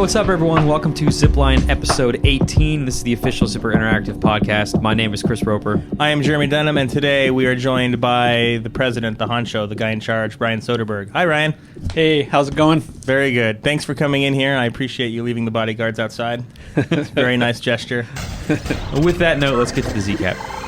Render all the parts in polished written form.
what's up, everyone? Welcome to Zipline episode 18. This is the official Zipper Interactive podcast. My name is Chris Roper. I am Jeremy Dunham, and today we are joined by the president, the honcho, the guy in charge, Ryan Soderberg. Hi, Ryan. Hey, how's it going? Very good. Thanks for coming in here. I appreciate you leaving the bodyguards outside. It's a very nice gesture. With that note, let's get to the ZCap.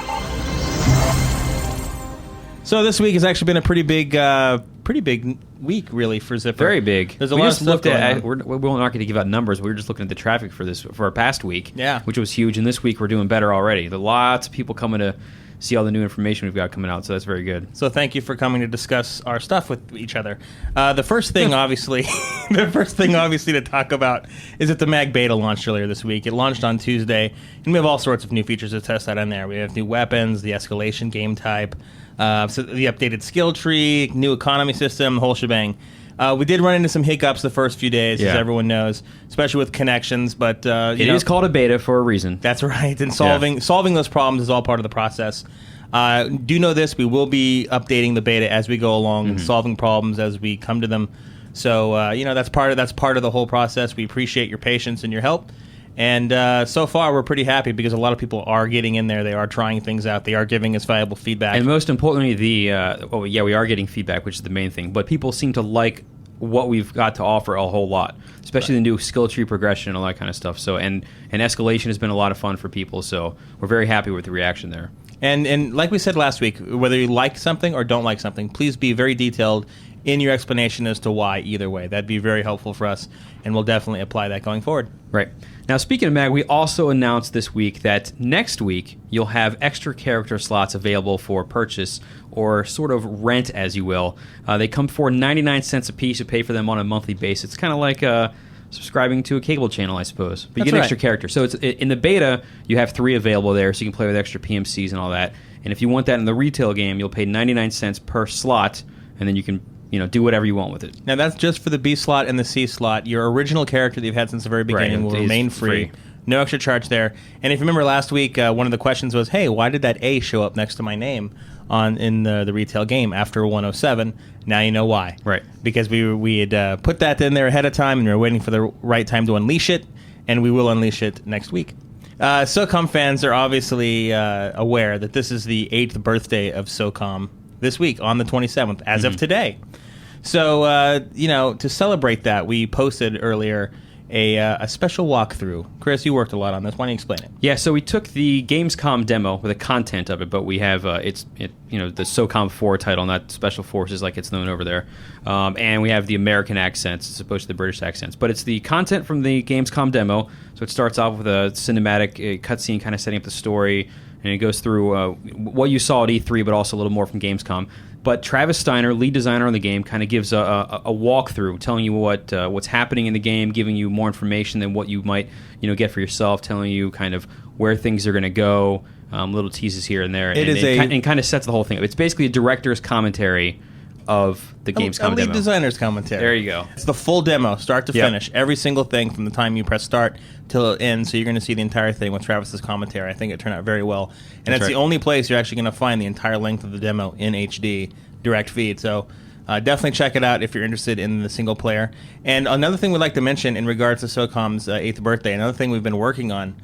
So this week has actually been a pretty big week, really, for Zipper. Very big. There's a lot of stuff going on. We're not going to give out numbers. We were just looking at the traffic for our past week, which was huge. And this week we're doing better already. There are lots of people coming to see all the new information we've got coming out, so that's very good. So thank you for coming to discuss our stuff with each other. The first thing, obviously, to talk about is that the Mag Beta launched earlier this week. It launched on Tuesday, and we have all sorts of new features to test out on there. We have new weapons, the escalation game type, so the updated skill tree, new economy system, the whole shebang. We did run into some hiccups the first few days, as everyone knows, especially with connections. But it is called a beta for a reason. That's right, and solving those problems is all part of the process. Do know this: we will be updating the beta as we go along, and solving problems as we come to them. So that's part of the whole process. We appreciate your patience and your help. And so far, we're pretty happy because a lot of people are getting in there. They are trying things out. They are giving us valuable feedback. And most importantly, we are getting feedback, which is the main thing. But people seem to like what we've got to offer a whole lot, especially the new skill tree progression and all that kind of stuff. So, and escalation has been a lot of fun for people. So we're very happy with the reaction there. And like we said last week, whether you like something or don't like something, please be very detailed in your explanation as to why either way. That'd be very helpful for us, and we'll definitely apply that going forward. Right. Now, speaking of Mag, we also announced this week that next week you'll have extra character slots available for purchase or sort of rent, as you will. They come for 99 cents a piece. You pay for them on a monthly basis. It's kind of like subscribing to a cable channel, I suppose. But you get an extra character. So it's in the beta, you have 3 available there, so you can play with extra PMCs and all that. And if you want that in the retail game, you'll pay 99 cents per slot, and then you can do whatever you want with it. Now, that's just for the B slot and the C slot. Your original character that you've had since the very beginning will remain free. No extra charge there. And if you remember last week, one of the questions was, hey, why did that A show up next to my name in the retail game after 107? Now you know why. Right. Because we had put that in there ahead of time, and we were waiting for the right time to unleash it, and we will unleash it next week. SOCOM fans are obviously aware that this is the 8th birthday of SOCOM this week on the 27th, as of today. So, to celebrate that, we posted earlier a special walkthrough. Chris, you worked a lot on this. Why don't you explain it? Yeah, so we took the Gamescom demo with the content of it, but we have the SOCOM 4 title, not Special Forces like it's known over there, and we have the American accents as opposed to the British accents. But it's the content from the Gamescom demo, so it starts off with a cinematic cutscene kind of setting up the story, and it goes through what you saw at E3, but also a little more from Gamescom. But Travis Steiner, lead designer on the game, kind of gives a walkthrough, telling you what's happening in the game, giving you more information than what you might get for yourself, telling you kind of where things are going to go, little teases here and there, and kind of sets the whole thing up. It's basically a director's commentary of the Gamescom demo. A lead designer's commentary. There you go. It's the full demo, start to finish. Every single thing from the time you press start till it ends, so you're going to see the entire thing with Travis's commentary. I think it turned out very well. And it's the only place you're actually going to find the entire length of the demo in HD, direct feed. So definitely check it out if you're interested in the single player. And another thing we'd like to mention in regards to SOCOM's 8th birthday, another thing we've been working on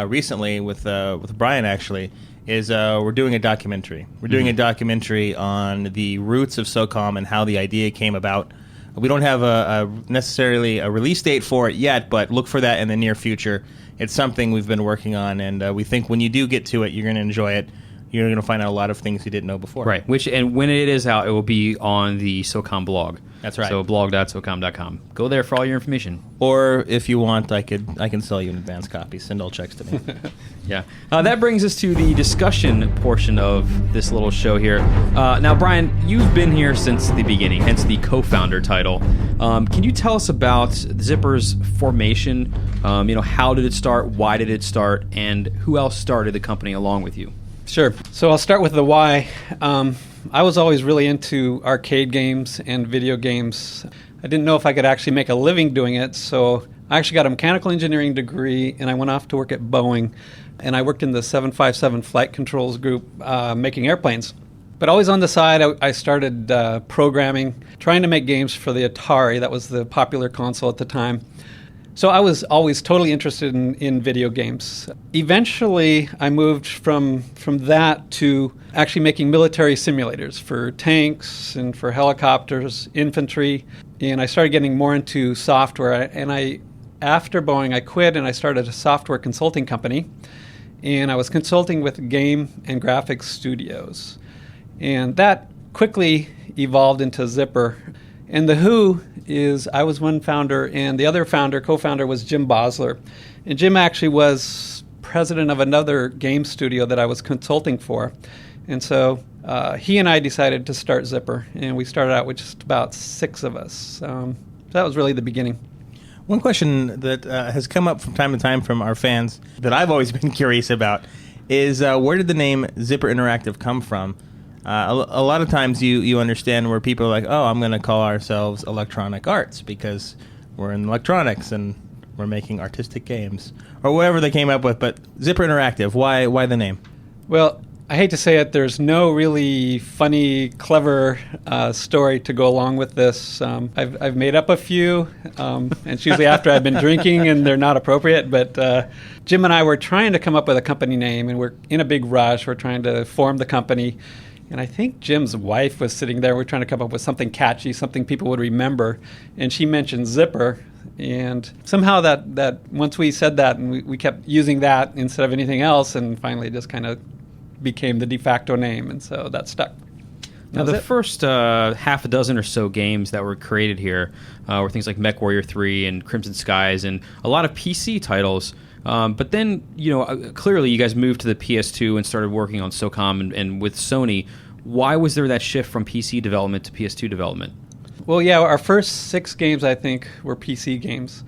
recently with Brian, actually, is we're doing a documentary. We're doing a documentary on the roots of SOCOM and how the idea came about. We don't have necessarily a release date for it yet, but look for that in the near future. It's something we've been working on, and we think when you do get to it, you're going to enjoy it. You're going to find out a lot of things you didn't know before. Right. And when it is out, it will be on the SOCOM blog. That's right. So blog.socom.com. Go there for all your information. Or if you want, I can sell you an advance copy. Send all checks to me. Yeah. That brings us to the discussion portion of this little show here. Now, Brian, you've been here since the beginning, hence the co-founder title. Can you tell us about Zipper's formation? How did it start? Why did it start? And who else started the company along with you? Sure. So I'll start with the why. I was always really into arcade games and video games. I didn't know if I could actually make a living doing it, so I actually got a mechanical engineering degree, and I went off to work at Boeing, and I worked in the 757 flight controls group making airplanes. But always on the side, I started programming, trying to make games for the Atari. That was the popular console at the time. So I was always totally interested in video games. Eventually, I moved from that to actually making military simulators for tanks and for helicopters, infantry, and I started getting more into software. After Boeing, I quit and I started a software consulting company, and I was consulting with game and graphics studios. And that quickly evolved into Zipper. And the Who I was one founder, and the other co-founder was Jim Bosler. And Jim actually was president of another game studio that I was consulting for. And so he and I decided to start Zipper, and we started out with just about 6 of us. So that was really the beginning. One question that has come up from time to time from our fans that I've always been curious about is where did the name Zipper Interactive come from? A lot of times you understand where people are like, oh, I'm going to call ourselves Electronic Arts because we're in electronics and we're making artistic games, or whatever they came up with. But Zipper Interactive, why the name? Well, I hate to say it, there's no really funny, clever story to go along with this. I've made up a few, and it's usually after I've been drinking and they're not appropriate. But Jim and I were trying to come up with a company name, and we're in a big rush. We're trying to form the company. And I think Jim's wife was sitting there. We're trying to come up with something catchy, something people would remember. And she mentioned Zipper. And somehow that once we said that, and we kept using that instead of anything else, and finally it just kind of became the de facto name. And so that stuck. Now, the first half a dozen or so games that were created here were things like MechWarrior 3 and Crimson Skies and a lot of PC titles. But then, clearly you guys moved to the PS2 and started working on SOCOM and with Sony. Why was there that shift from PC development to PS2 development? Well, yeah, our first 6 games, I think, were PC games.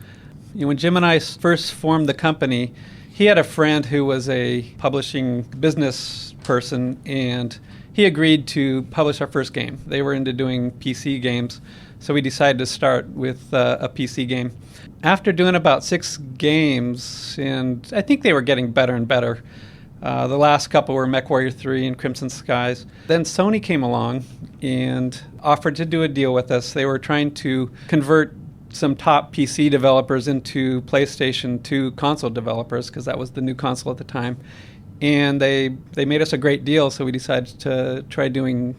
When Jim and I first formed the company, he had a friend who was a publishing business person, and he agreed to publish our first game. They were into doing PC games, so we decided to start with a PC game. After doing about 6 games, and I think they were getting better and better, the last couple were MechWarrior 3 and Crimson Skies. Then Sony came along and offered to do a deal with us. They were trying to convert some top PC developers into PlayStation 2 console developers, because that was the new console at the time. And they made us a great deal, so we decided to try doing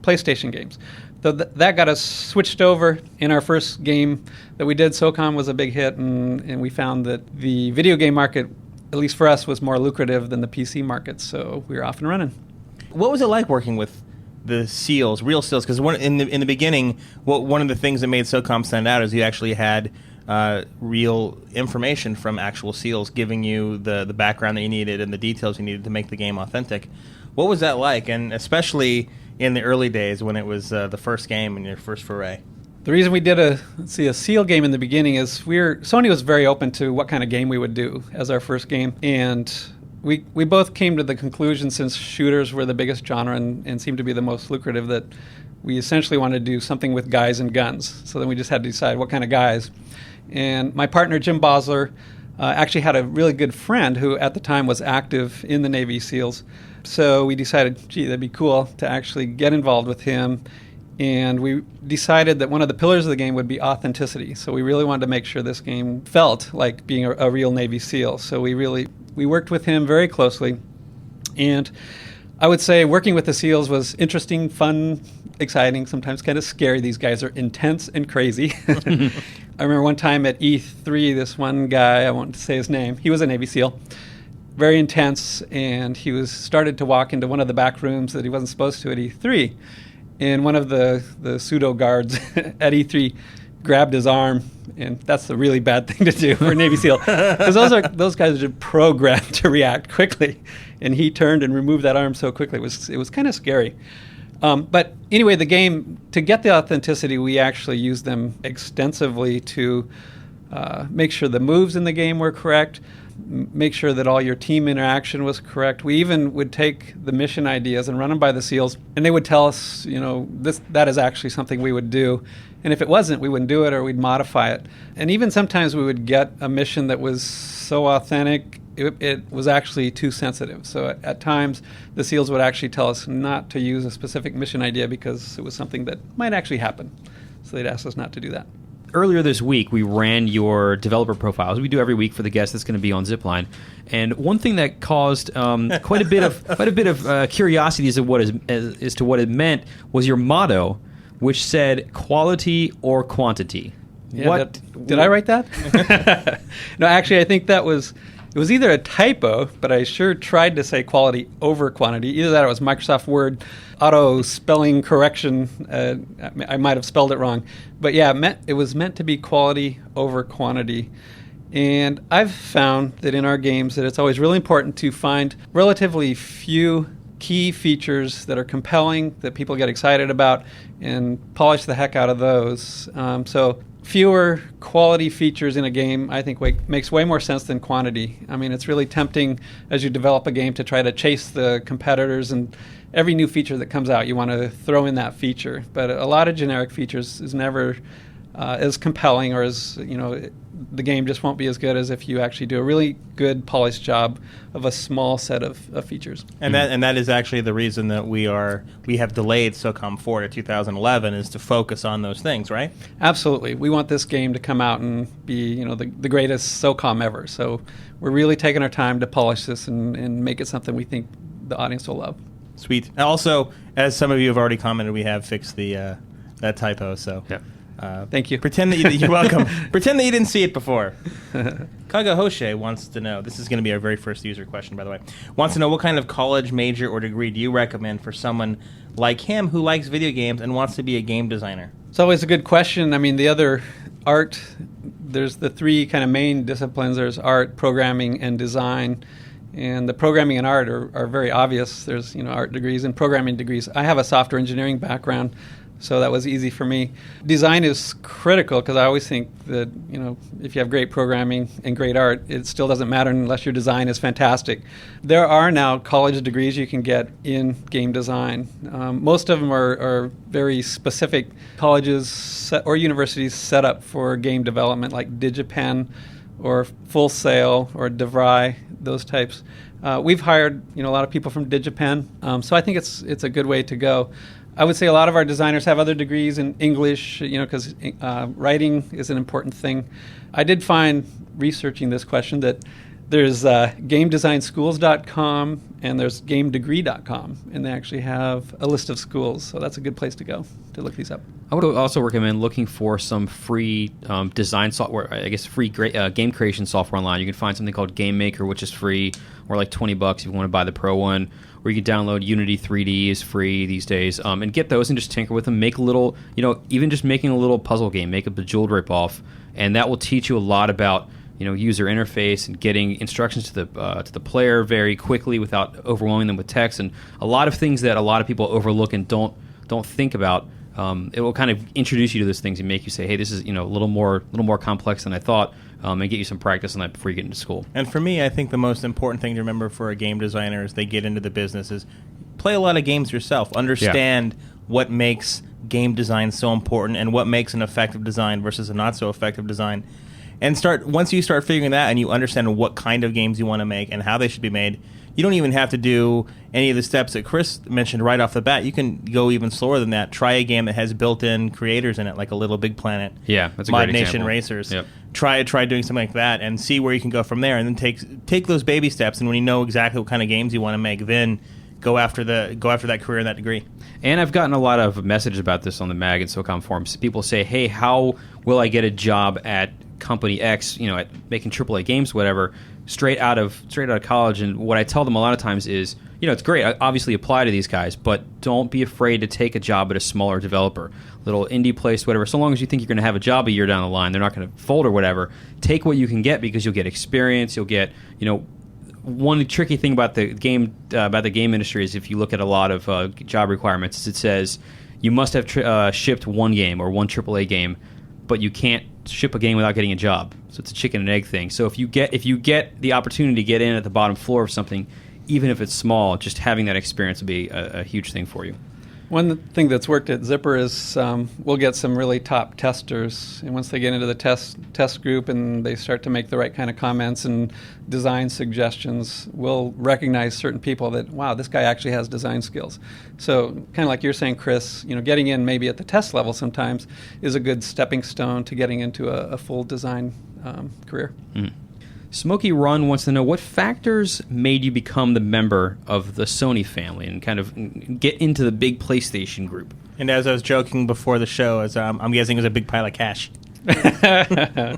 PlayStation games. So that got us switched over. In our first game that we did, SOCOM was a big hit, and we found that the video game market, at least for us, was more lucrative than the PC market, so we were off and running. What was it like working with the SEALs, real SEALs? Because in the beginning, one of the things that made SOCOM stand out is you actually had real information from actual SEALs giving you the background that you needed and the details you needed to make the game authentic. What was that like, and especially in the early days when it was the first game and your first foray? The reason we did a SEAL game in the beginning is Sony was very open to what kind of game we would do as our first game, and we both came to the conclusion, since shooters were the biggest genre and seemed to be the most lucrative, that we essentially wanted to do something with guys and guns. So then we just had to decide what kind of guys. And my partner, Jim Bosler, actually had a really good friend who at the time was active in the Navy SEALs. So we decided, gee, that'd be cool to actually get involved with him. And we decided that one of the pillars of the game would be authenticity. So we really wanted to make sure this game felt like being a real Navy SEAL. So we worked with him very closely. And I would say working with the SEALs was interesting, fun, exciting, sometimes kind of scary. These guys are intense and crazy. I remember one time at E3, this one guy, I won't say his name, he was a Navy SEAL, very intense, and he started to walk into one of the back rooms that he wasn't supposed to at E3. And one of the pseudo guards at E3 grabbed his arm, and that's a really bad thing to do for a Navy SEAL, because those guys are programmed to react quickly. And he turned and removed that arm so quickly. It was kind of scary. But anyway, the game, to get the authenticity, we actually used them extensively to make sure the moves in the game were correct, make sure that all your team interaction was correct. We even would take the mission ideas and run them by the SEALs, and they would tell us, that is actually something we would do. And if it wasn't, we wouldn't do it, or we'd modify it. And even sometimes we would get a mission that was so authentic, it was actually too sensitive. So at times, the SEALs would actually tell us not to use a specific mission idea because it was something that might actually happen. So they'd ask us not to do that. earlier this week, we ran your developer profiles. We do every week for the guest that's going to be on Zipline. And one thing that caused quite a bit of curiosity as to what it meant was your motto, which said quality or quantity. Yeah, did I write that? No, actually, I think it was either a typo, but I sure tried to say quality over quantity. Either that or it was Microsoft Word auto spelling correction. I might have spelled it wrong. But yeah, it was meant to be quality over quantity. And I've found that in our games that it's always really important to find relatively few key features that are compelling, that people get excited about, and polish the heck out of those. So fewer quality features in a game, I think, makes way more sense than quantity. I mean, it's really tempting as you develop a game to try to chase the competitors, and every new feature that comes out, you want to throw in that feature. But a lot of generic features is never as compelling, or as, the game just won't be as good as if you actually do a really good polished job of a small set of features. And that is actually the reason that we have delayed SOCOM 4 to 2011, is to focus on those things, right? Absolutely. We want this game to come out and be, the greatest SOCOM ever. So we're really taking our time to polish this and make it something we think the audience will love. Sweet. And also, as some of you have already commented, we have fixed the that typo. So. Yeah. Thank you. Pretend that you're welcome. Pretend that you didn't see it before. Kaga Hoshe wants to know, this is going to be our very first user question, by the way, wants to know what kind of college major or degree do you recommend for someone like him who likes video games and wants to be a game designer? It's always a good question. I mean, the other art, there's the three kind of main disciplines. There's art, programming, and design. And the programming and art are very obvious. There's art degrees and programming degrees. I have a software engineering background, so that was easy for me. Design is critical because I always think that, if you have great programming and great art, it still doesn't matter unless your design is fantastic. There are now college degrees you can get in game design. Most of them are very specific colleges or universities set up for game development, like DigiPen or Full Sail or DeVry, those types. We've hired a lot of people from DigiPen, so I think it's a good way to go. I would say a lot of our designers have other degrees in English, because writing is an important thing. I did find, researching this question, that there's GameDesignSchools.com and there's GameDegree.com, and they actually have a list of schools, so that's a good place to go to look these up. I would also recommend looking for some free design software, I guess free game creation software online. You can find something called Game Maker, which is free, or like $20 if you want to buy the pro one. Or you can download Unity 3D, is free these days, and get those and just tinker with them. Make a little, even just making a little puzzle game, make a Bejeweled ripoff, and that will teach you a lot about user interface and getting instructions to the player very quickly without overwhelming them with text, and a lot of things that a lot of people overlook and don't think about. It will kind of introduce you to those things and make you say, hey, this is a little more complex than I thought, and get you some practice on that before you get into school. And for me, I think the most important thing to remember for a game designer as they get into the business is play a lot of games yourself. Understand what makes game design so important and what makes an effective design versus a not so effective design. And once you start figuring that and you understand what kind of games you want to make and how they should be made, you don't even have to do any of the steps that Chris mentioned right off the bat. You can go even slower than that. Try a game that has built-in creators in it, like a Little Big Planet, yeah, that's a Mod great Nation example. Racers. Yep. Try doing something like that and see where you can go from there. And then take those baby steps. And when you know exactly what kind of games you want to make, then go after that career and that degree. And I've gotten a lot of messages about this on the Mag and SOCOM forums. People say, hey, how will I get a job at company X, at making AAA games, whatever, straight out of college? And what I tell them a lot of times is, it's great. I obviously apply to these guys, but don't be afraid to take a job at a smaller developer, little indie place, whatever. So long as you think you're going to have a job a year down the line, they're not going to fold or whatever. Take what you can get because you'll get experience. You'll get, one tricky thing about the game industry is if you look at a lot of job requirements, is it says you must have shipped one game or one AAA game, but you can't ship a game without getting a job. So it's a chicken and egg thing. So if you get the opportunity to get in at the bottom floor of something, even if it's small, just having that experience will be a huge thing for you. One thing that's worked at Zipper is we'll get some really top testers, and once they get into the test group and they start to make the right kind of comments and design suggestions, we'll recognize certain people that, wow, this guy actually has design skills. So kind of like you're saying, Chris, getting in maybe at the test level sometimes is a good stepping stone to getting into a full design career. Mm. Smokey Run wants to know what factors made you become the member of the Sony family and kind of get into the big PlayStation group. And as I was joking before the show, as I'm guessing it was a big pile of cash. There's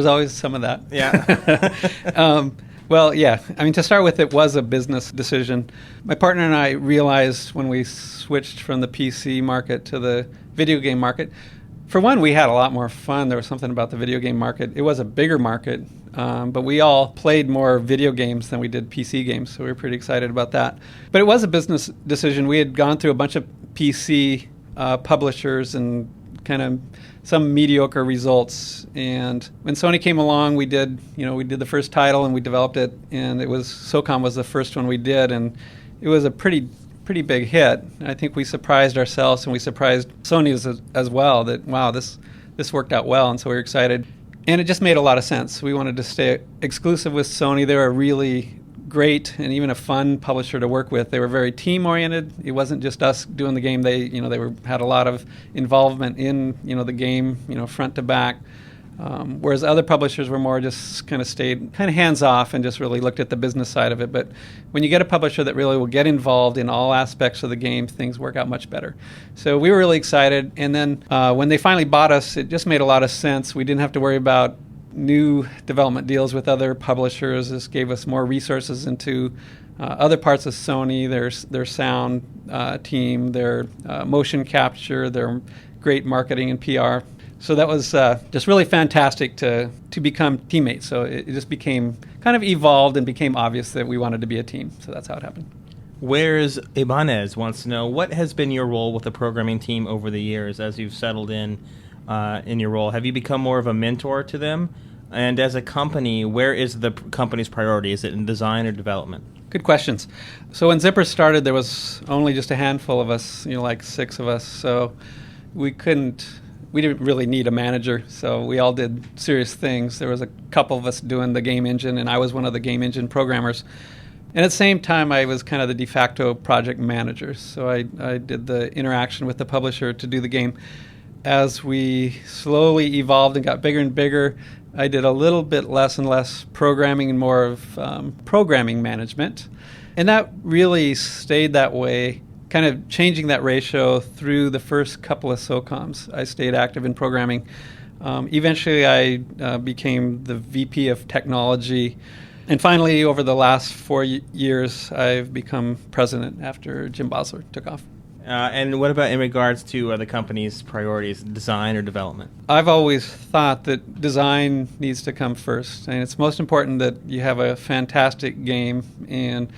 always some of that. Yeah. Well, yeah. I mean, to start with, it was a business decision. My partner and I realized when we switched from the PC market to the video game market, for one, we had a lot more fun. There was something about the video game market. It was a bigger market, but we all played more video games than we did PC games, so we were pretty excited about that. But it was a business decision. We had gone through a bunch of PC publishers and kind of some mediocre results. And when Sony came along, we did the first title and we developed it, and it was SOCOM was the first one we did, and it was a pretty big hit. I think we surprised ourselves and we surprised Sony as well that, wow, this worked out well, and so we were excited. And it just made a lot of sense. We wanted to stay exclusive with Sony. They were a really great and even a fun publisher to work with. They were very team-oriented. It wasn't just us doing the game. They had a lot of involvement in the game, front to back. Whereas other publishers were more just kind of stayed kind of hands-off and just really looked at the business side of it. But when you get a publisher that really will get involved in all aspects of the game, things work out much better. So we were really excited. And then when they finally bought us, it just made a lot of sense. We didn't have to worry about new development deals with other publishers. This gave us more resources into other parts of Sony, their sound team, their motion capture, their great marketing and PR. So that was just really fantastic to become teammates. So it just became kind of evolved and became obvious that we wanted to be a team. So that's how it happened. Where's Ibanez wants to know, what has been your role with the programming team over the years as you've settled in your role? Have you become more of a mentor to them? And as a company, where is the company's priority? Is it in design or development? Good questions. So when Zipper started, there was only just a handful of us, like 6 of us. So we didn't really need a manager, so we all did serious things. There was a couple of us doing the game engine, and I was one of the game engine programmers. And at the same time, I was kind of the de facto project manager, so I did the interaction with the publisher to do the game. As we slowly evolved and got bigger and bigger, I did a little bit less and less programming and more of programming management. And that really stayed that way, kind of changing that ratio through the first couple of SOCOMs. I stayed active in programming. Eventually, I became the VP of technology. And finally, over the last 4 years, I've become president after Jim Bosler took off. And what about in regards to the company's priorities, design or development? I've always thought that design needs to come first. And it's most important that you have a fantastic game, and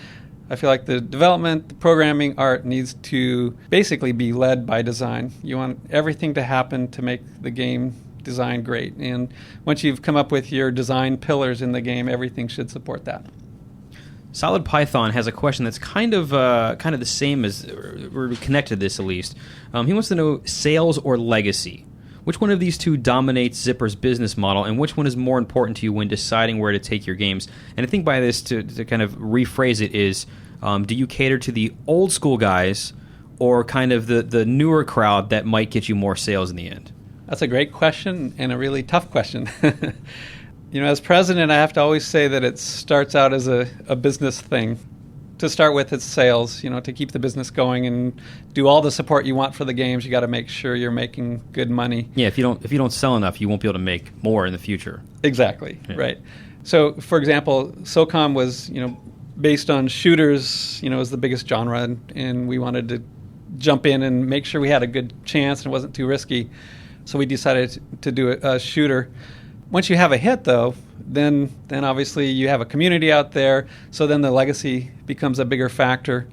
I feel like the development, the programming, art needs to basically be led by design. You want everything to happen to make the game design great. And once you've come up with your design pillars in the game, everything should support that. Solid Python has a question that's kind of the same as, or connected to this at least. He wants to know sales or legacy. Which one of these two dominates Zipper's business model, and which one is more important to you when deciding where to take your games? And I think by this, to kind of rephrase it, is do you cater to the old school guys or kind of the newer crowd that might get you more sales in the end? That's a great question and a really tough question. As president, I have to always say that it starts out as a business thing. To start with, it's sales. To keep the business going and do all the support you want for the games, you got to make sure you're making good money. Yeah, if you don't sell enough, you won't be able to make more in the future. Exactly, yeah. Right. So, for example, SOCOM was based on shooters. Was the biggest genre, and we wanted to jump in and make sure we had a good chance and it wasn't too risky. So we decided to do a shooter. Once you have a hit, though, then obviously you have a community out there, so then the legacy becomes a bigger factor.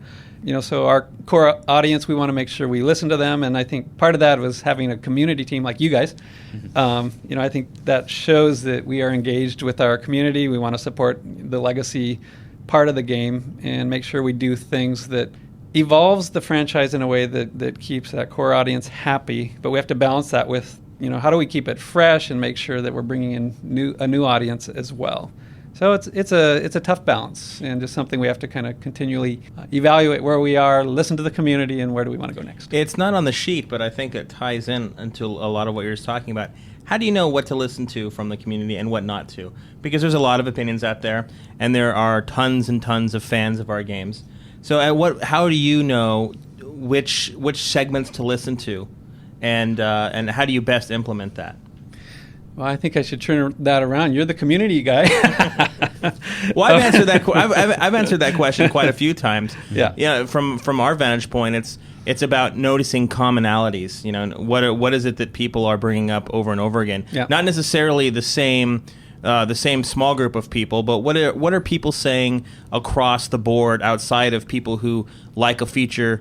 So our core audience, we want to make sure we listen to them, and I think part of that was having a community team like you guys. Mm-hmm. I think that shows that we are engaged with our community. We want to support the legacy part of the game and make sure we do things that evolves the franchise in a way that keeps that core audience happy, but we have to balance that with, how do we keep it fresh and make sure that we're bringing in a new audience as well. So it's a tough balance, and just something we have to kind of continually evaluate where we are, listen to the community, and where do we want to go next. It's not on the sheet, but I think it ties into a lot of what you're talking about. How do you know what to listen to from the community and what not to? Because there's a lot of opinions out there, and there are tons and tons of fans of our games. So how do you know which segments to listen to, and how do you best implement that? Well, I think I should turn that around. You're the community guy. Well, I've answered that. I've answered that question quite a few times. Yeah. From our vantage point, it's about noticing commonalities. What is it that people are bringing up over and over again? Yeah. Not necessarily the same small group of people, but what are people saying across the board outside of people who like a feature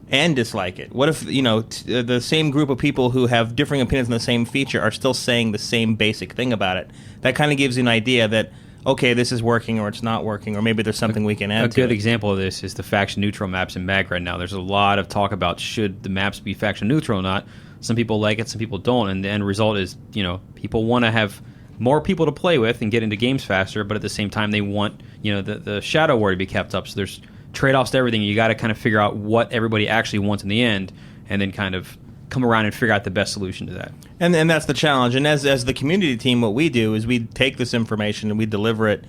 and dislike it? What if the same group of people who have differing opinions on the same feature are still saying the same basic thing about it? That kind of gives you an idea that, okay, this is working or it's not working, or maybe there's something we can add to it. A good example of this is the faction neutral maps in MAG right now. There's a lot of talk about should the maps be faction neutral or not. Some people like it, some people don't, and the end result is people want to have more people to play with and get into games faster, but at the same time they want the shadow war to be kept up. So there's trade-offs to everything. You got to kind of figure out what everybody actually wants in the end, and then kind of come around and figure out the best solution to that. And that's the challenge. And as the community team, what we do is we take this information and we deliver it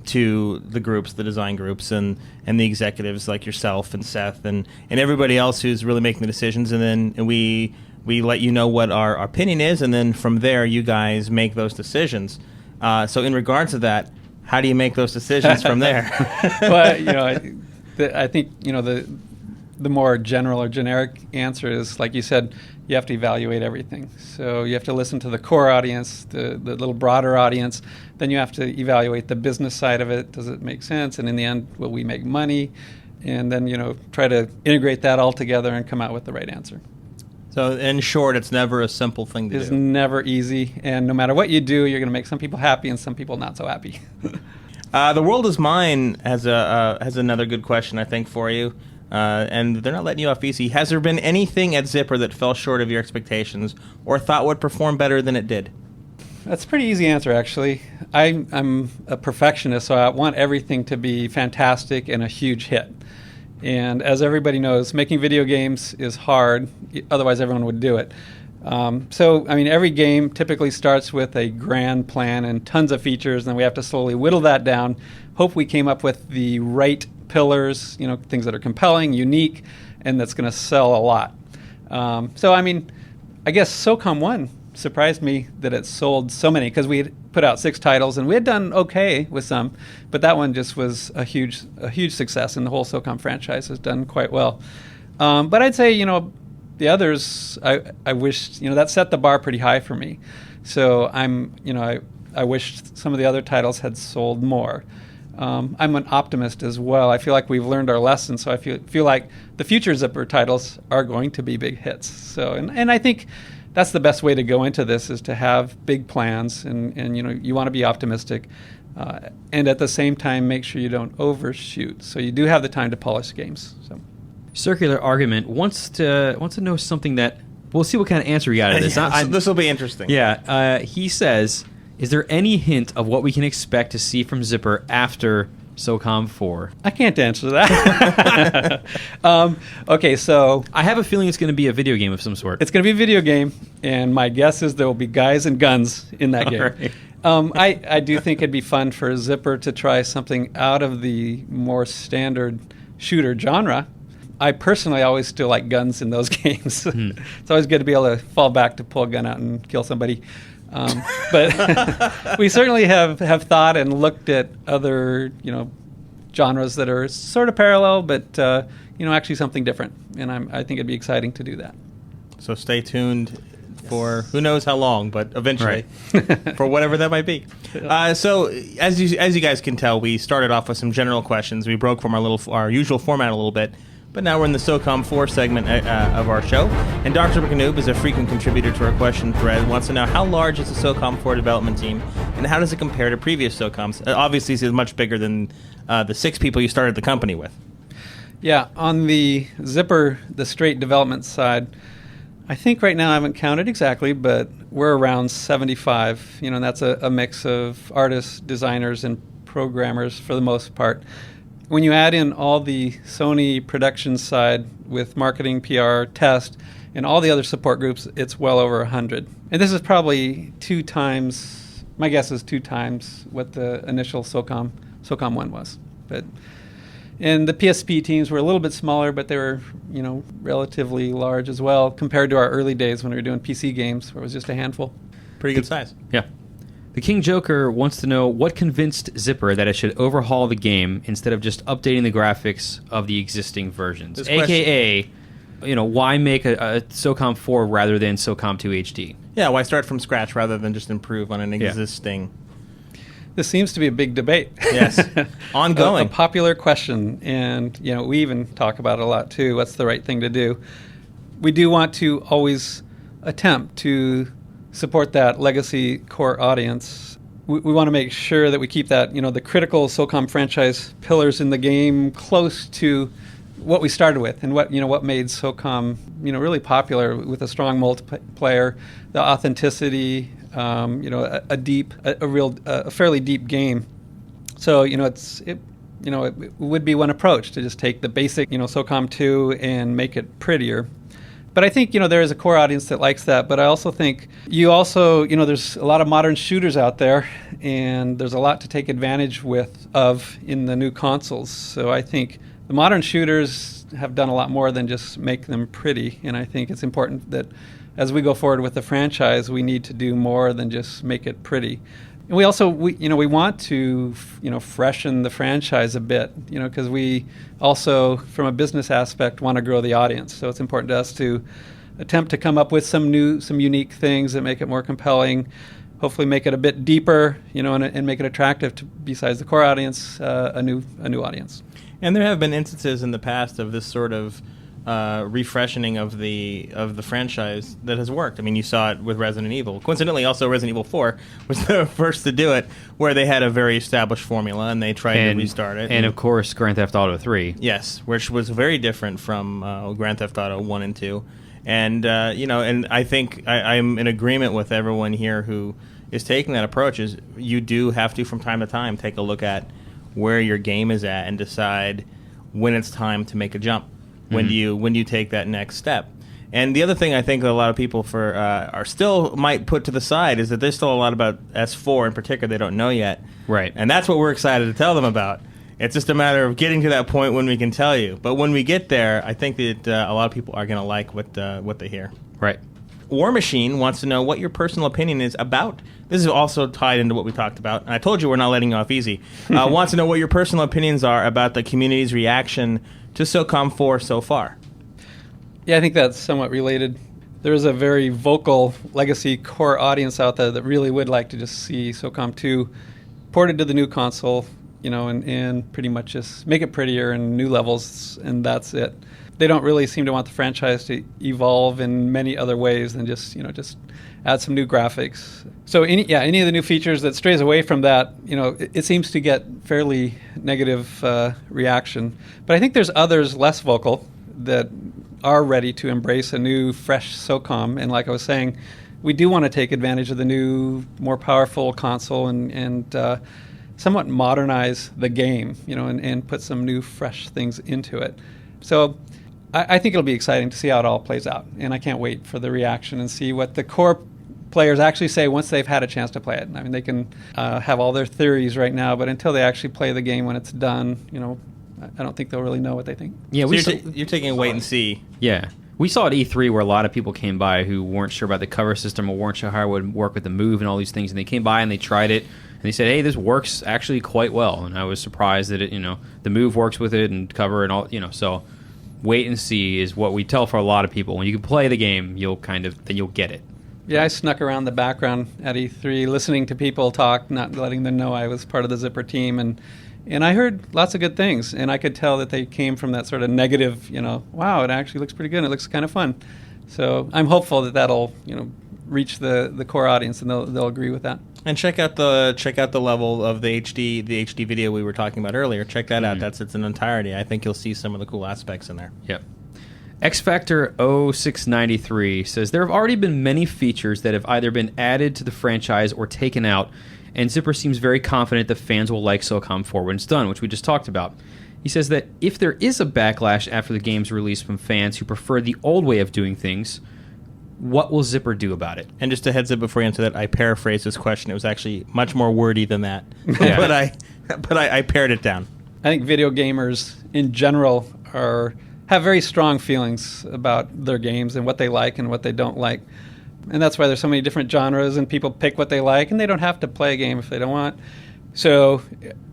to the groups, the design groups, and the executives like yourself and Seth and everybody else who's really making the decisions. And then we let you know what our opinion is, and then from there you guys make those decisions. So in regards to that, how do you make those decisions from there? Well, I think the more general or generic answer is, like you said, you have to evaluate everything. So you have to listen to the core audience, the little broader audience. Then you have to evaluate the business side of it. Does it make sense? And in the end, will we make money? And then try to integrate that all together and come out with the right answer. So in short, it's never a simple thing to do. It's never easy, and no matter what you do, you're going to make some people happy and some people not so happy. The World Is Mine has another good question, I think, for you. And they're not letting you off easy. Has there been anything at Zipper that fell short of your expectations or thought would perform better than it did? That's a pretty easy answer, actually. I'm a perfectionist, so I want everything to be fantastic and a huge hit. And as everybody knows, making video games is hard. Otherwise, everyone would do it. Every game typically starts with a grand plan and tons of features, and then we have to slowly whittle that down. Hope we came up with the right pillars, things that are compelling, unique, and that's going to sell a lot. I guess SOCOM 1 surprised me that it sold so many, because we had put out 6 titles, and we had done okay with some, but that one just was a huge success, and the whole SOCOM franchise has done quite well. But I'd say, the others, I wish, that set the bar pretty high for me. So I wish some of the other titles had sold more. I'm an optimist as well. I feel like we've learned our lesson, so I feel like the future Zipper titles are going to be big hits. So, and I think that's the best way to go into this, is to have big plans, and you want to be optimistic, and at the same time make sure you don't overshoot, so you do have the time to polish games. So. Circular Argument wants to know something that we'll see what kind of answer we got out of this. This will be interesting. Yeah, he says, is there any hint of what we can expect to see from Zipper after SOCOM 4? I can't answer that. Okay, so I have a feeling it's going to be a video game of some sort. It's going to be a video game, and my guess is there will be guys and guns in that game. Right. I do think it'd be fun for Zipper to try something out of the more standard shooter genre. I personally always still like guns in those games. It's always good to be able to fall back to pull a gun out and kill somebody. But we certainly have thought and looked at other genres that are sort of parallel, but actually something different. And I think it'd be exciting to do that. So stay tuned for who knows how long, but eventually, for whatever that might be. So as you guys can tell, we started off with some general questions. We broke from our usual format a little bit. But now we're in the SOCOM 4 segment of our show, and Dr. McAnoob is a frequent contributor to our question thread. Wants to know, how large is the SOCOM 4 development team, and how does it compare to previous SOCOMs? Obviously, it's much bigger than the 6 people you started the company with. Yeah, on the Zipper, the straight development side, I think right now I haven't counted exactly, but we're around 75. And that's a mix of artists, designers, and programmers for the most part. When you add in all the Sony production side with marketing, PR, test, and all the other support groups, it's well over 100. And this is probably 2 times, my guess is 2 times what the initial SOCOM 1 was. And the PSP teams were a little bit smaller, but they were, relatively large as well compared to our early days when we were doing PC games, where it was just a handful. Pretty good size. Yeah. The King Joker wants to know what convinced Zipper that it should overhaul the game instead of just updating the graphics of the existing versions. AKA, why make a SOCOM 4 rather than SOCOM 2 HD? Yeah, why start from scratch rather than just improve on an existing... This seems to be a big debate. Yes, ongoing. A popular question, and we even talk about it a lot too. What's the right thing to do? We do want to always attempt to support that legacy core audience. We want to make sure that we keep that, the critical SOCOM franchise pillars in the game close to what we started with and what made SOCOM, really popular with a strong multiplayer, the authenticity, a fairly deep game. So, it would be one approach to just take the basic, SOCOM 2 and make it prettier. But I think, there is a core audience that likes that. But I also think there's a lot of modern shooters out there, and there's a lot to take advantage of in the new consoles. So I think the modern shooters have done a lot more than just make them pretty. And I think it's important that as we go forward with the franchise, we need to do more than just make it pretty. And we also, we want to, freshen the franchise a bit, because we also, from a business aspect, want to grow the audience. So it's important to us to attempt to come up with some unique things that make it more compelling, hopefully make it a bit deeper, and make it attractive to, besides the core audience, a new audience. And there have been instances in the past of this sort of refreshing of the franchise that has worked. I mean, you saw it with Resident Evil. Coincidentally, also Resident Evil 4 was the first to do it, where they had a very established formula and they tried to restart it. And of course, Grand Theft Auto 3. Yes, which was very different from Grand Theft Auto 1 and 2. And and I think I'm in agreement with everyone here who is taking that approach. Is you do have to, from time to time, take a look at where your game is at and decide when it's time to make a jump. When do you take that next step? And the other thing I think that a lot of people are still might put to the side is that there's still a lot about S4 in particular they don't know yet. Right. And that's what we're excited to tell them about. It's just a matter of getting to that point when we can tell you. But when we get there, I think that a lot of people are going to like what they hear. Right. War Machine wants to know what your personal opinion is about. This is also tied into what we talked about. And I told you we're not letting you off easy. Wants to know what your personal opinions are about the community's reaction to SOCOM 4 so far. Yeah, I think that's somewhat related. There is a very vocal legacy core audience out there that really would like to just see SOCOM 2 ported to the new console, and pretty much just make it prettier and new levels, and that's it. They don't really seem to want the franchise to evolve in many other ways than just add some new graphics. So any of the new features that strays away from that, it seems to get fairly negative reaction. But I think there's others less vocal that are ready to embrace a new, fresh SOCOM. And like I was saying, we do want to take advantage of the new, more powerful console and somewhat modernize the game, and put some new, fresh things into it. So I think it'll be exciting to see how it all plays out, and I can't wait for the reaction and see what the core players actually say once they've had a chance to play it. I mean, they can have all their theories right now, but until they actually play the game when it's done, I don't think they'll really know what they think. Yeah, so you're taking a wait and see. Yeah. We saw at E3 where a lot of people came by who weren't sure about the cover system or weren't sure how it would work with the Move and all these things, and they came by and they tried it, and they said, hey, this works actually quite well. And I was surprised that the Move works with it and cover and all, so wait and see is what we tell for a lot of people. When you can play the game, you'll get it. Yeah, I snuck around the background at E3 listening to people talk, not letting them know I was part of the Zipper team, and I heard lots of good things, and I could tell that they came from that sort of negative, wow, it actually looks pretty good, it looks kind of fun. So I'm hopeful that that'll, reach the core audience, and they'll agree with that. And check out the level of the HD video we were talking about earlier. Check that out. That's its an entirety. I think you'll see some of the cool aspects in there. Yep. X Factor 0693 says there have already been many features that have either been added to the franchise or taken out, and Zipper seems very confident that fans will like SOCOM 4 when it's done, which we just talked about. He says that if there is a backlash after the game's release from fans who prefer the old way of doing things, what will Zipper do about it? And just a heads up before you answer that, I paraphrased this question. It was actually much more wordy than that, Yeah. but I pared it down. I think video gamers in general have very strong feelings about their games and what they like and what they don't like. And that's why there's so many different genres, and people pick what they like, and they don't have to play a game if they don't want. So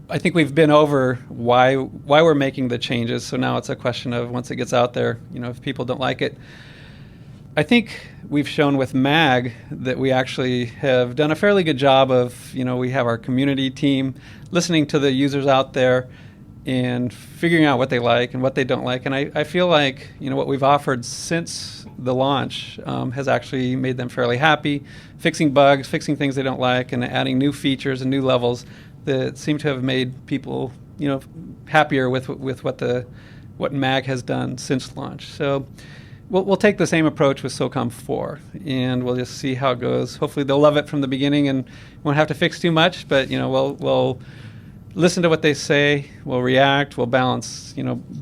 I think we've been over why we're making the changes. So now it's a question of, once it gets out there, if people don't like it. I think we've shown with MAG that we actually have done a fairly good job of, we have our community team listening to the users out there and figuring out what they like and what they don't like. And I feel like, what we've offered since the launch has actually made them fairly happy, fixing bugs, fixing things they don't like, and adding new features and new levels that seem to have made people, happier with what MAG has done since launch. So we'll take the same approach with SOCOM 4, and we'll just see how it goes. Hopefully they'll love it from the beginning and won't have to fix too much, but we'll listen to what they say, we'll react, we'll balance,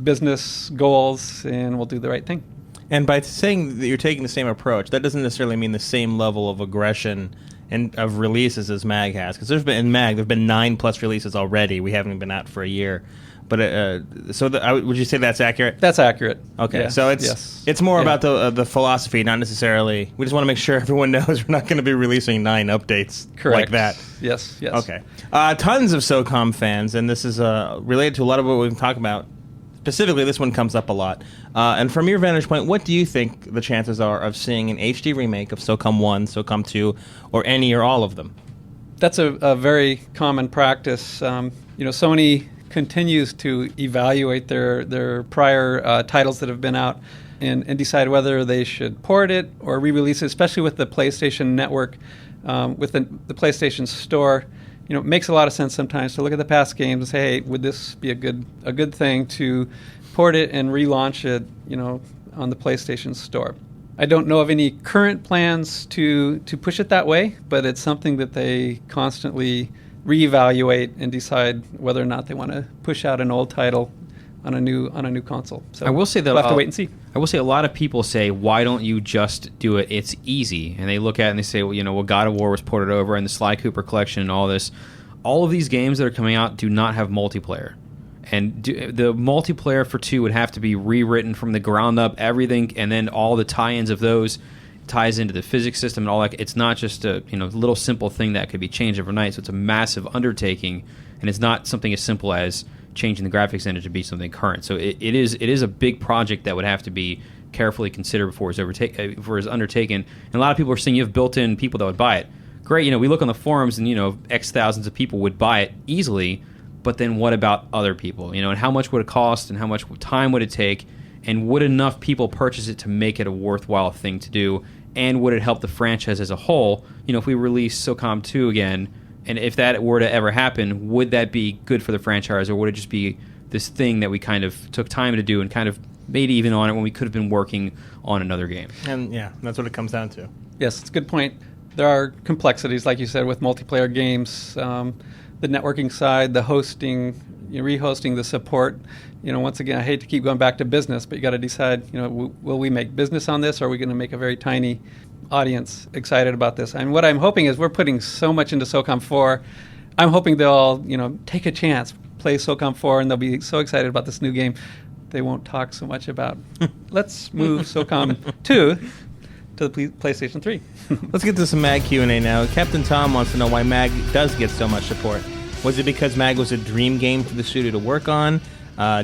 business goals, and we'll do the right thing. And by saying that you're taking the same approach, that doesn't necessarily mean the same level of aggression and of releases as MAG has. Because there've been 9+ releases already. We haven't even been out for a year. But would you say that's accurate? That's accurate. Okay, yeah. so it's more about the philosophy, not necessarily. We just want to make sure everyone knows we're not going to be releasing 9 updates like that. Yes. Okay. Tons of SOCOM fans, and this is related to a lot of what we've been talking about. Specifically, this one comes up a lot. And from your vantage point, what do you think the chances are of seeing an HD remake of SOCOM 1, SOCOM 2, or any or all of them? That's a very common practice. Sony continues to evaluate their prior titles that have been out and decide whether they should port it or re-release it, especially with the PlayStation Network, with the PlayStation Store. It makes a lot of sense sometimes to look at the past games and say, hey, would this be a good thing to port it and relaunch it, on the PlayStation Store? I don't know of any current plans to push it that way, but it's something that they constantly reevaluate and decide whether or not they want to push out an old title on a new console. So I will say that we'll have to wait and see. I will say a lot of people say, why don't you just do it? It's easy. And they look at it and they say, well, God of War was ported over, and the Sly Cooper collection and all this. All of these games that are coming out do not have multiplayer. And the multiplayer for 2 would have to be rewritten from the ground up, everything, and then all the tie-ins of those ties into the physics system and all that. It's not just a little simple thing that could be changed overnight. So it's a massive undertaking, and it's not something as simple as changing the graphics engine to be something current. So it is a big project that would have to be carefully considered before it's undertaken. And a lot of people are saying you have built-in people that would buy it. Great, we look on the forums and X thousands of people would buy it easily, but then what about other people? And how much would it cost, and how much time would it take, and would enough people purchase it to make it a worthwhile thing to do? And would it help the franchise as a whole? If we release SOCOM 2 again, and if that were to ever happen, would that be good for the franchise, or would it just be this thing that we kind of took time to do and kind of made even on it when we could have been working on another game? And that's what it comes down to. Yes, it's a good point. There are complexities, like you said, with multiplayer games. The networking side, the hosting, rehosting, the support. Once again, I hate to keep going back to business, but you got to decide, will we make business on this, or are we going to make a very tiny audience excited about this? And what I'm hoping is we're putting so much into SOCOM 4. I'm hoping they'll, take a chance, play SOCOM 4, and they'll be so excited about this new game. They won't talk so much about, let's move SOCOM 2 to the PlayStation 3. Let's get to some MAG Q&A now. Captain Tom wants to know why MAG does get so much support. Was it because MAG was a dream game for the studio to work on?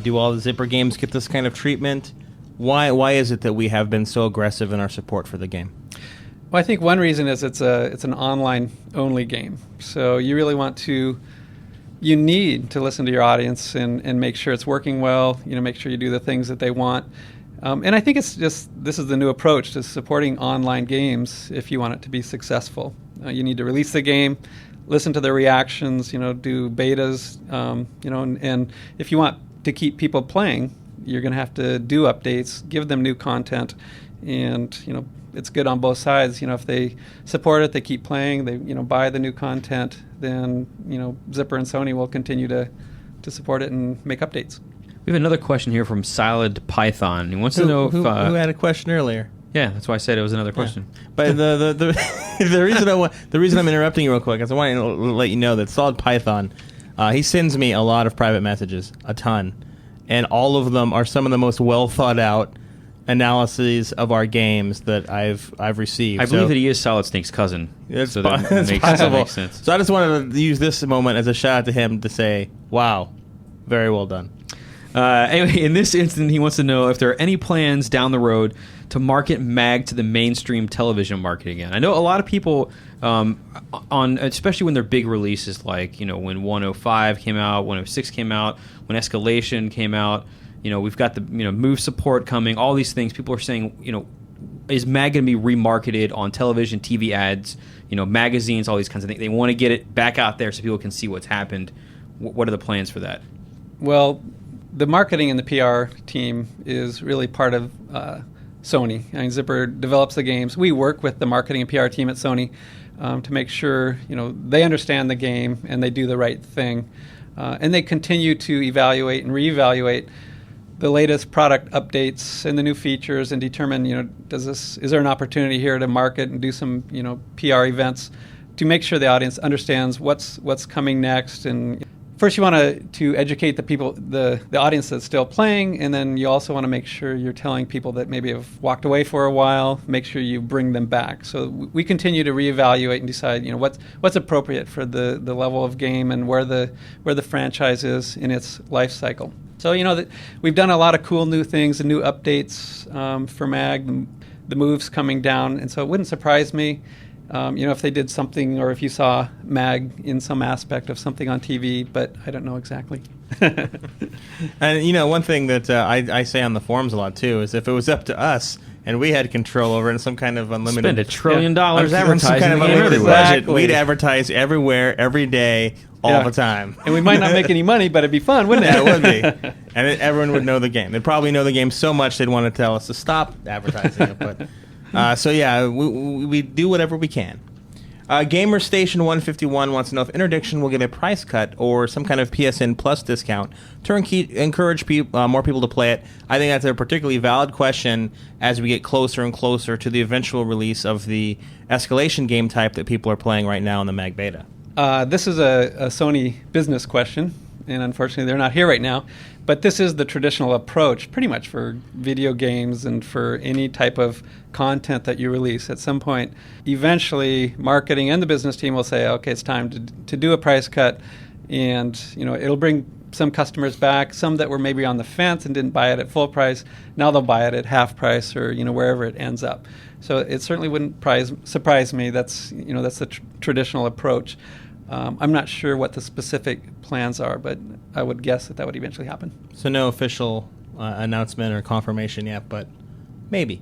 Do all the Zipper games get this kind of treatment? Why is it that we have been so aggressive in our support for the game? Well, I think one reason is it's an online-only game. So you really you need to listen to your audience and make sure it's working well, make sure you do the things that they want. And I think it's just, this is the new approach to supporting online games if you want it to be successful. You need to release the game, listen to their reactions, do betas, and if you want to keep people playing, you're going to have to do updates, give them new content, and, it's good on both sides. If they support it, they keep playing, they, buy the new content, then, Zipper and Sony will continue to support it and make updates. We have another question here from Silent Python. He wants to know if... who had a question earlier? Yeah, that's why I said it was another question. Yeah. But the reason I'm interrupting you real quick is I want to let you know that Solid Python, he sends me a lot of private messages, a ton, and all of them are some of the most well thought out analyses of our games that I've received. I believe that he is Solid Snake's cousin. It's so that possible. Makes sense. So I just wanted to use this moment as a shout out to him to say, wow, very well done. Anyway, in this instance, he wants to know if there are any plans down the road to market MAG to the mainstream television market again. I know a lot of people, especially when they're big releases, like when 105 came out, 106 came out, when Escalation came out. We've got the move support coming. All these things, people are saying, is MAG going to be remarketed on television, TV ads, magazines, all these kinds of things. They want to get it back out there so people can see what's happened. What are the plans for that? Well, the marketing and the PR team is really part of Sony. Zipper develops the games. We work with the marketing and PR team at Sony to make sure they understand the game and they do the right thing, and they continue to evaluate and reevaluate the latest product updates and the new features and determine is there an opportunity here to market and do some PR events to make sure the audience understands what's coming next. And first, you want to educate the people, the audience that's still playing, and then you also want to make sure you're telling people that maybe have walked away for a while, make sure you bring them back. So we continue to reevaluate and decide, what's appropriate for the level of game and where the franchise is in its life cycle. So we've done a lot of cool new things and new updates for MAG, the moves coming down, and so it wouldn't surprise me. If they did something, or if you saw MAG in some aspect of something on TV, but I don't know exactly. And one thing that I say on the forums a lot too is if it was up to us and we had control over it in some kind of unlimited spend $1 trillion advertising some kind of unlimited everywhere. budget, we'd advertise everywhere, every day, all the time. And we might not make any money, but it'd be fun, wouldn't it? Yeah, it would be. And everyone would know the game. They'd probably know the game so much they'd want to tell us to stop advertising it, but. So yeah, we do whatever we can. Gamer Station 151 wants to know if Interdiction will get a price cut or some kind of PSN Plus discount to encourage more people to play it. I think that's a particularly valid question as we get closer and closer to the eventual release of the Escalation game type that people are playing right now in the MAG beta. This is a Sony business question, and unfortunately they're not here right now. But this is the traditional approach pretty much for video games and for any type of content that you release. At some point, eventually, marketing and the business team will say, okay, it's time to do a price cut, and it'll bring some customers back, some that were maybe on the fence and didn't buy it at full price. Now they'll buy it at half price or wherever it ends up. So it certainly wouldn't surprise me. That's that's the traditional approach. I'm not sure what the specific plans are, but I would guess that would eventually happen. So no official announcement or confirmation yet, but maybe.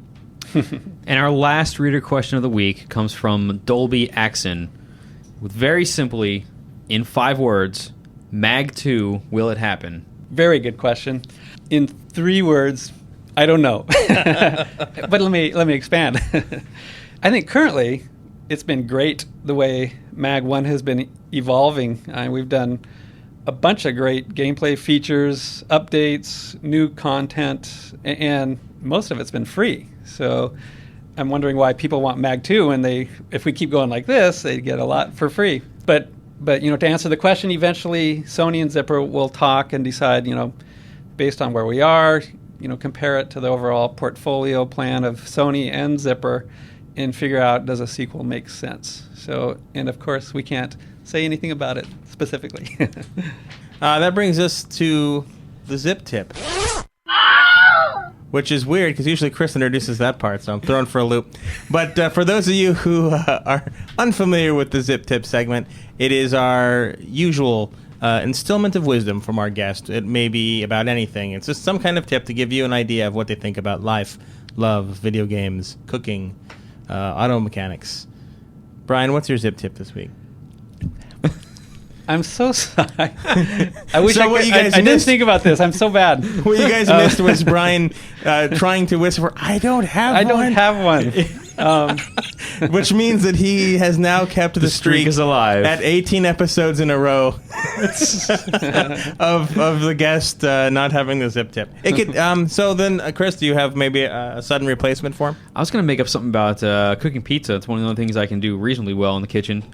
And our last reader question of the week comes from Dolby Axon with very simply, in 5 words, MAG 2, will it happen? Very good question. In 3 words, I don't know. But let me expand. I think currently it's been great the way MAG 1 has been evolving. We've done a bunch of great gameplay features, updates, new content, and most of it's been free. So I'm wondering why people want MAG 2 when if we keep going like this, they get a lot for free. But to answer the question, eventually Sony and Zipper will talk and decide, based on where we are, compare it to the overall portfolio plan of Sony and Zipper and figure out, does a sequel make sense? So, and of course, we can't say anything about it specifically. That brings us to the zip tip, which is weird because usually Chris introduces that part, so I'm thrown for a loop. But for those of you who are unfamiliar with the zip tip segment, it is our usual instillment of wisdom from our guest. It may be about anything. It's just some kind of tip to give you an idea of what they think about life, love, video games, cooking, auto mechanics. Brian, what's your zip tip this week? I'm so sorry. I wish So what you guys I didn't missed- think about this. I'm so bad. What you guys missed was Brian trying to whisper, I don't have I one. don't have one. Which means that he has now kept the streak is alive. at 18 episodes in a row of the guest not having the zip tip. It could, so then, Chris, do you have maybe a sudden replacement for him? I was going to make up something about cooking pizza. It's one of the only things I can do reasonably well in the kitchen.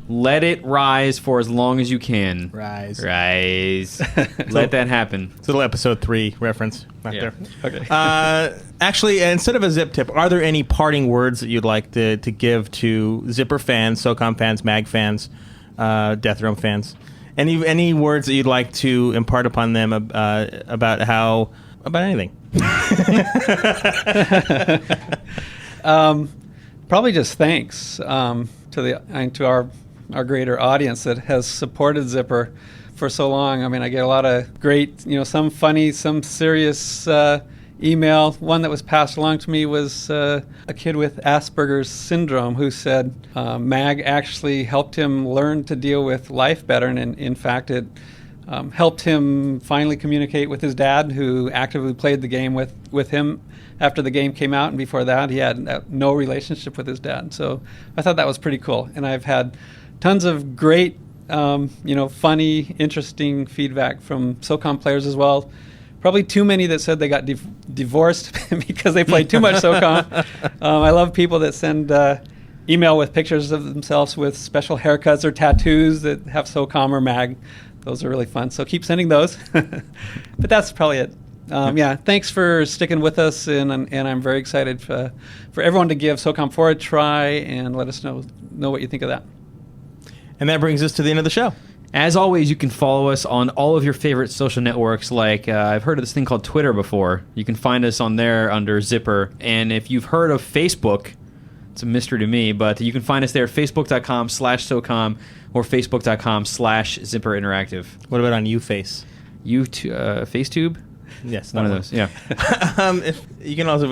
Let it rise for as long as you can. Rise. Let that happen. It's a little episode 3 reference right Yeah. there. Okay. Actually, instead of a zip tip, are there any parting words that you'd like to give to Zipper fans, SOCOM fans, MAG fans, Death Room fans? Any words that you'd like to impart upon them about anything? Probably just thanks to our greater audience that has supported Zipper for so long. I mean, I get a lot of great, some funny, some serious email. One that was passed along to me was a kid with Asperger's syndrome who said MAG actually helped him learn to deal with life better, and in fact it helped him finally communicate with his dad, who actively played the game with him after the game came out, and before that he had no relationship with his dad. So I thought that was pretty cool, and I've had tons of great funny, interesting feedback from SOCOM players as well. Probably too many that said they got divorced because they played too much SOCOM. I love people that send email with pictures of themselves with special haircuts or tattoos that have SOCOM or MAG. Those are really fun, so keep sending those. But that's probably it. Thanks for sticking with us, and I'm very excited for everyone to give SOCOM 4 a try and let us know what you think of that. And that brings us to the end of the show. As always, you can follow us on all of your favorite social networks. Like, I've heard of this thing called Twitter before. You can find us on there under Zipper. And if you've heard of Facebook, it's a mystery to me, but you can find us there at facebook.com/SOCOM or facebook.com/Zipper Interactive. What about on YouFace? FaceTube? Yes, one of those. Yeah. If you can also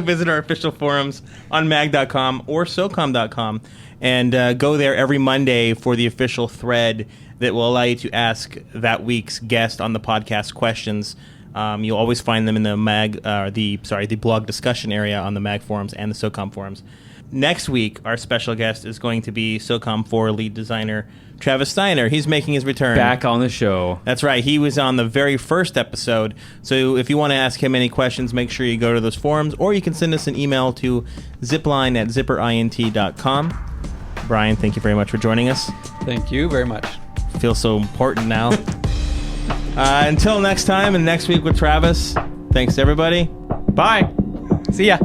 visit, our official forums on mag.com or SOCOM.com, and go there every Monday for the official thread that will allow you to ask that week's guest on the podcast questions. You'll always find them in the blog discussion area on the MAG forums and the SOCOM forums. Next week, our special guest is going to be SOCOM 4 lead designer Travis Steiner. He's making his return. Back on the show. That's right. He was on the very first episode. So if you want to ask him any questions, make sure you go to those forums, or you can send us an email to zipline@zipperint.com. Brian, thank you very much for joining us. Thank you very much. Feel so important now. Until next time and next week with Travis, thanks everybody. Bye. See ya.